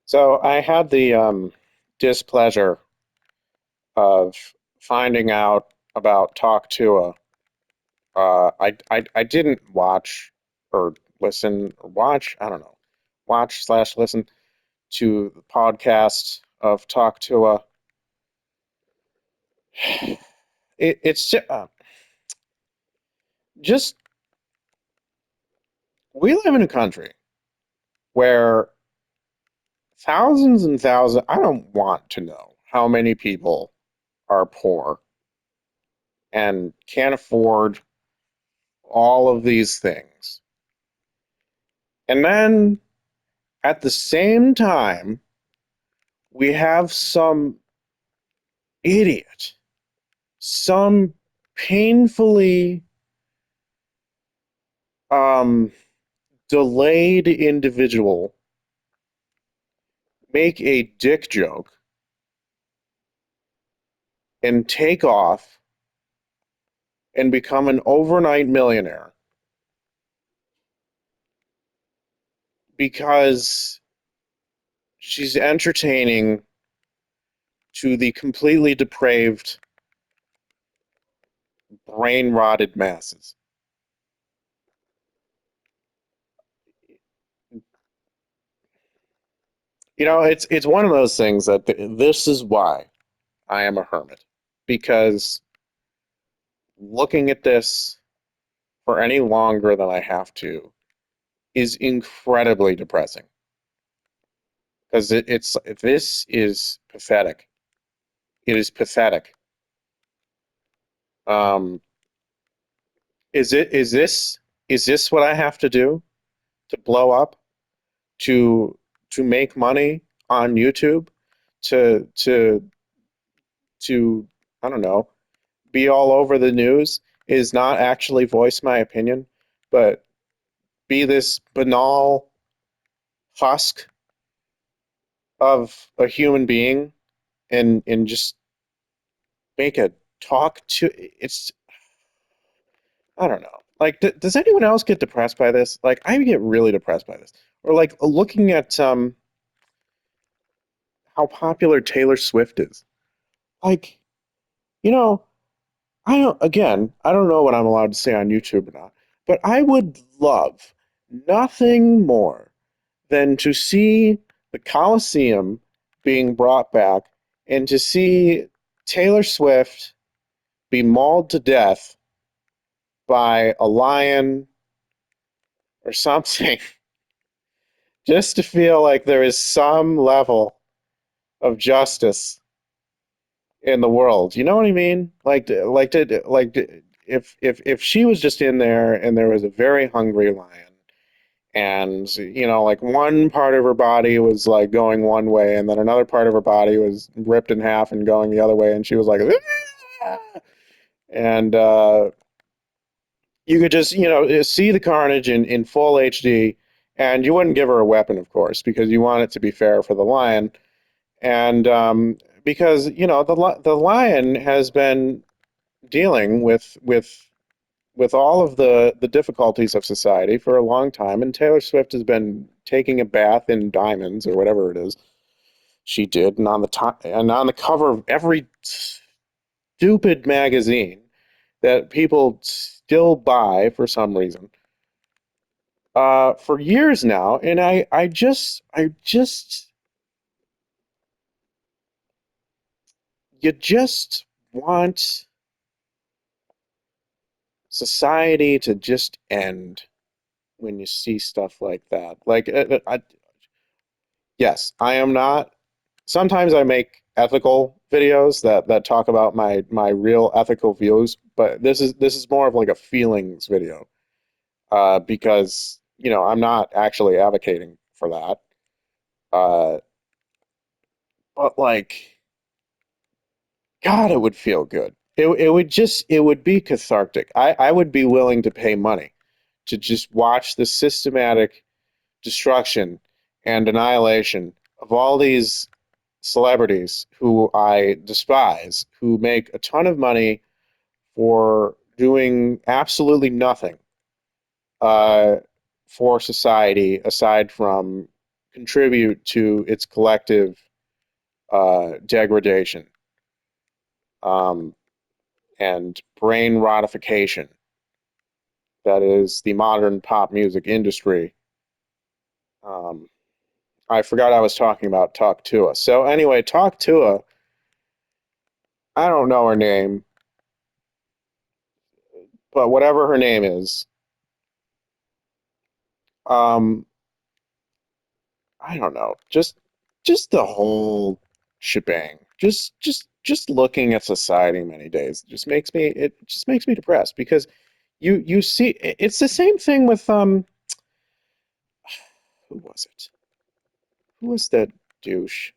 So I had the displeasure of finding out about Talk Tuah. I didn't watch or listen or watch, I don't know, watch slash listen to the podcast of Talk Tuah. It's just we live in a country where thousands and thousands, I don't want to know how many people are poor and can't afford all of these things. And then at the same time, we have some idiot, some painfully um, delayed individual make a dick joke and take off and become an overnight millionaire because she's entertaining to the completely depraved, brain rotted masses. It's one of those things that this is why I am a hermit, because looking at this for any longer than I have to is incredibly depressing because it's this is pathetic. It is pathetic. Um, is this what I have to do to blow up, to make money on YouTube, to to I don't know, be all over the news, is not actually voice my opinion, but be this banal husk of a human being and just make a talk to it's I don't know. Like, does anyone else get depressed by this? Like, I get really depressed by this. Or like looking at how popular Taylor Swift is. Like, you know, I don't know what I'm allowed to say on YouTube or not, but I would love nothing more than to see the Coliseum being brought back and to see Taylor Swift be mauled to death by a lion or something, just to feel like there is some level of justice in the world. You know what I mean? If she was just in there and there was a very hungry lion, and like one part of her body was like going one way, and then another part of her body was ripped in half and going the other way, and she was like, "Ah!" and you could just see the carnage in full HD, and you wouldn't give her a weapon, of course, because you want it to be fair for the lion, and because the lion has been dealing with all of the difficulties of society for a long time, and Taylor Swift has been taking a bath in diamonds or whatever it is she did, and on the top and on the cover of every stupid magazine that people still buy for some reason for years now, and I just you just want society to just end when you see stuff like that. Like, yes, I am not. Sometimes I make ethical videos that talk about my real ethical views, but this is more of like a feelings video, because I'm not actually advocating for that. Uh, but like, God, it would feel good. It would be cathartic. I would be willing to pay money to just watch the systematic destruction and annihilation of all these celebrities who I despise, who make a ton of money for doing absolutely nothing uh, for society aside from contribute to its collective degradation um, and brain rottification that is the modern pop music industry. Um, I forgot I was talking about Talk Tua. So anyway, Talk Tua, I don't know her name, but whatever her name is, um, I don't know. Just the whole shebang. Just looking at society many days just makes me depressed because you see it's the same thing with who was it? Who was that douche?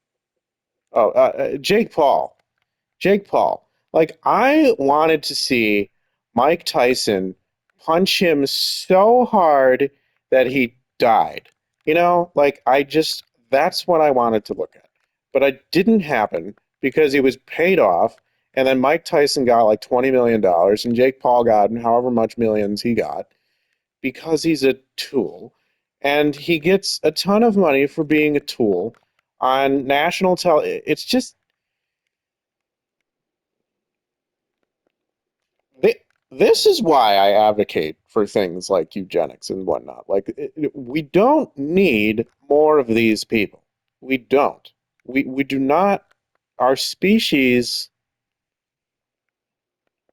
Oh, Jake Paul. Jake Paul. Like, I wanted to see Mike Tyson punch him so hard that he died. Like, that's what I wanted to look at. But it didn't happen because he was paid off. And then Mike Tyson got like $20 million, and Jake Paul got however much millions he got because he's a tool. And he gets a ton of money for being a tool on national television. It's just this is why I advocate for things like eugenics and whatnot. Like, we don't need more of these people. We don't. We do not. Our species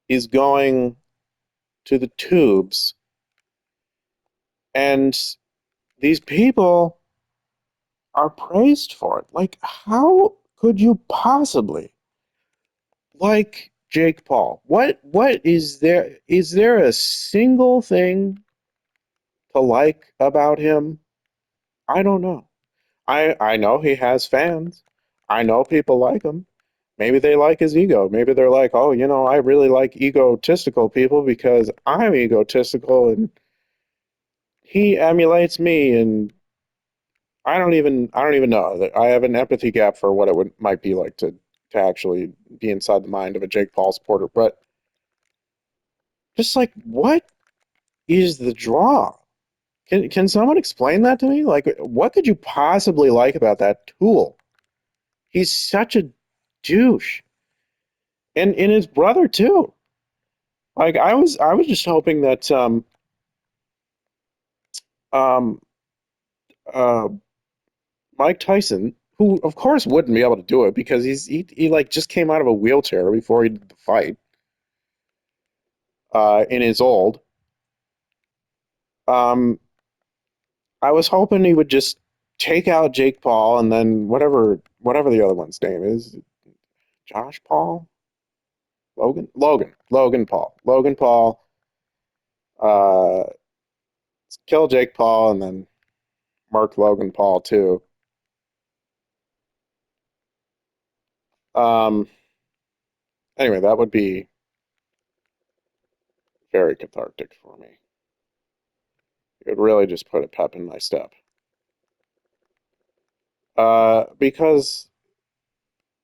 is going to the tubes, and these people are praised for it. Like, how could you possibly like Jake Paul? What is there? Is there a single thing to like about him? I don't know. I know he has fans. I know people like him. Maybe they like his ego. Maybe they're like, oh, I really like egotistical people because I'm egotistical and he emulates me, and I don't even know. I have an empathy gap for what it would might be like to actually be inside the mind of a Jake Paul supporter. But just like, what is the draw? Can someone explain that to me? Like, what could you possibly like about that tool? He's such a douche. And his brother too. Like, I was just hoping that um uh Mike Tyson, who of course wouldn't be able to do it because he like just came out of a wheelchair before he did the fight, and is old. Um, I was hoping he would just take out Jake Paul and then whatever the other one's name is, Josh Paul, Logan Paul, uh, kill Jake Paul and then Mark Logan Paul too. Um, anyway, that would be very cathartic for me. It would really just put a pep in my step. Because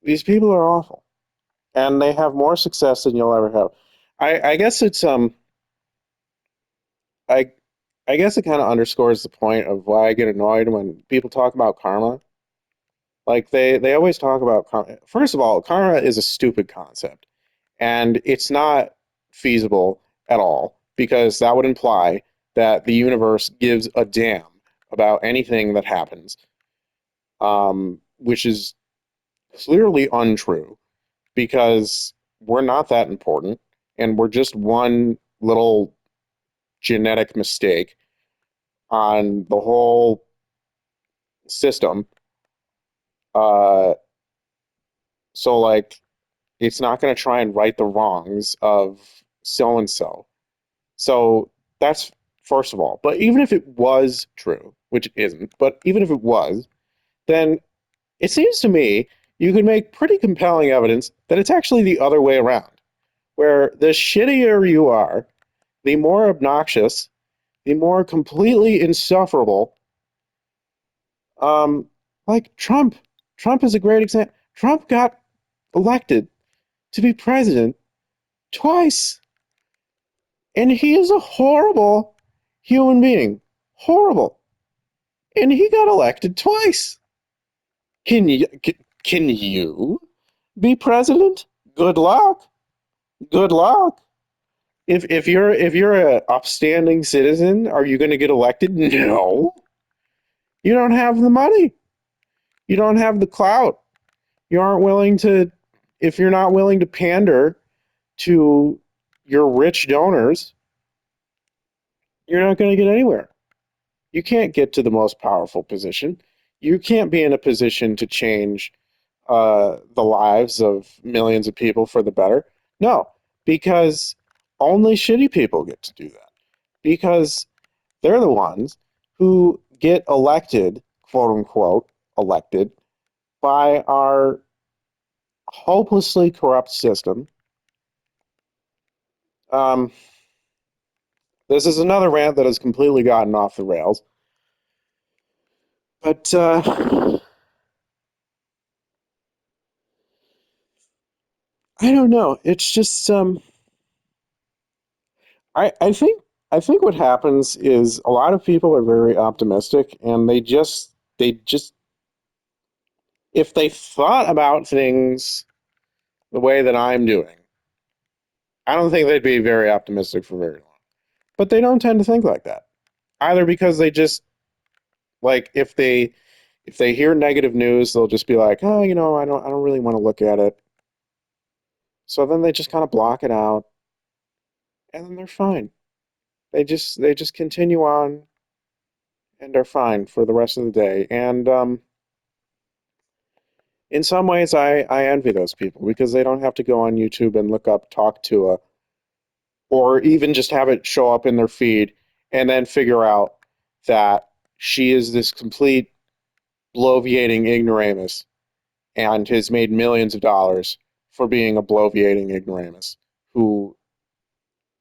these people are awful, and they have more success than you'll ever have. I guess it's I I guess it kind of underscores the point of why I get annoyed when people talk about karma. Like, they always talk about karma. First of all, karma is a stupid concept, and it's not feasible at all because that would imply that the universe gives a damn about anything that happens, which is clearly untrue because we're not that important and we're just one little genetic mistake on the whole system. Uh, so, like, it's not going to try and right the wrongs of so and so. So that's first of all. But even if it was true, which it isn't, but even if it was, then it seems to me you could make pretty compelling evidence that it's actually the other way around, where the shittier you are, the more obnoxious, the more completely insufferable. Um, like Trump. Trump is a great example. Trump got elected to be president twice, and he is a horrible human being. Horrible. and he got elected twice. Can you be president? Good luck. Good luck. If you're a upstanding citizen, are you going to get elected? No. You don't have the money. You don't have the clout. You aren't willing to if you're not willing to pander to your rich donors, you're not going to get anywhere. You can't get to the most powerful position. You can't be in a position to change the lives of millions of people for the better. No, because only shitty people get to do that. Because they're the ones who get elected, quote unquote, elected by our hopelessly corrupt system. Um, this is another rant that has completely gotten off the rails. But I don't know. It's just I think what happens is a lot of people are very optimistic and they just if they thought about things the way that I'm doing, I don't think they'd be very optimistic for very long. But they don't tend to think like that. Either because they just like if they hear negative news, they'll just be like, "Oh, I don't really want to look at it." So then they just kind of block it out and then they're fine. They just continue on and are fine for the rest of the day. And in some ways, I envy those people because they don't have to go on YouTube and look up talk to a, or even just have it show up in their feed and then figure out that she is this complete bloviating ignoramus and has made millions of dollars for being a bloviating ignoramus who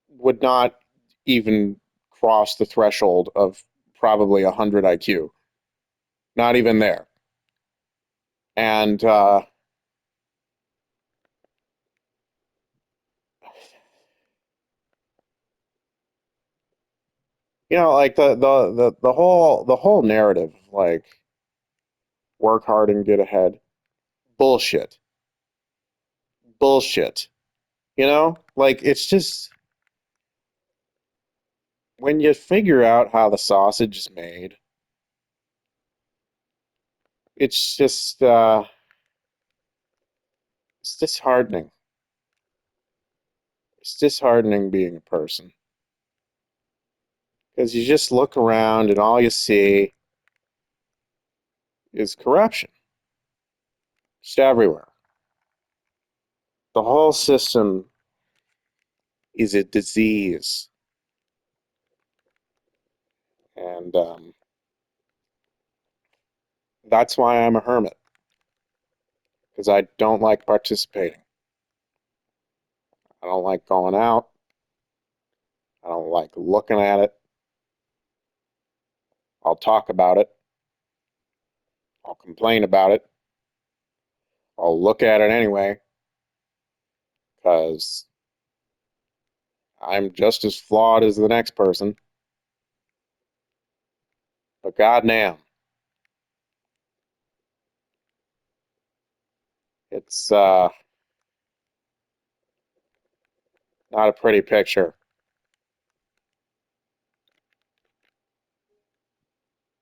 would not even cross the threshold of probably 100 IQ. Not even there. And like the whole narrative, like work hard and get ahead. Bullshit. Bullshit. Like it's just when you figure out how the sausage is made, it's disheartening. It's disheartening being a person because you just look around and all you see is corruption. Just everywhere. The whole system is a disease, and that's why I'm a hermit because I don't like participating. I don't like going out. I don't like looking at it. I'll talk about it. I'll complain about it. I'll look at it anyway because I'm just as flawed as the next person. But goddamn, it's not a pretty picture.